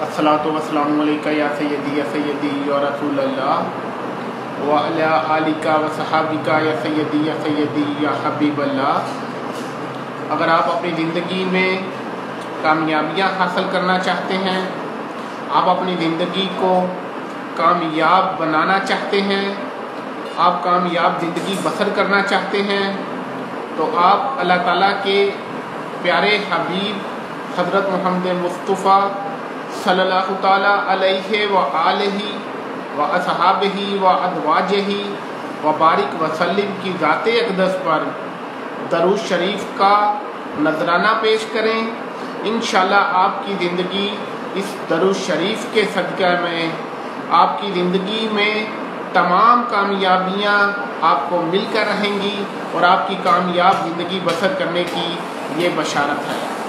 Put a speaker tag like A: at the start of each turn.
A: अस्सलातु वस्सलामु अलैका या सय्यदी या रसूल अल्लाह व अला आलिका व सहाबिका या सय्यदी या हबीब अल्लाह। अगर आप अपनी ज़िंदगी में कामयाबियाँ हासिल करना चाहते हैं, आप अपनी ज़िंदगी को कामयाब बनाना चाहते हैं, आप कामयाब ज़िंदगी बसर करना चाहते हैं, तो आप अल्लाह ताला के प्यारे हबीब हज़रत मोहम्मद मुस्तफ़ा सल्लल्लाहु ताला अलैहि व आलिहि व असहाबिही व अज़वाजिही व बारिक वसल्लम की ज़ाते अक़दस पर दरूद शरीफ का नजराना पेश करें। इंशाअल्लाह आपकी ज़िंदगी इस दरूद शरीफ के सदक़े में आपकी ज़िंदगी में तमाम कामयाबियाँ आपको मिलकर रहेंगी और आपकी कामयाब ज़िंदगी बसर करने की ये बशारत है।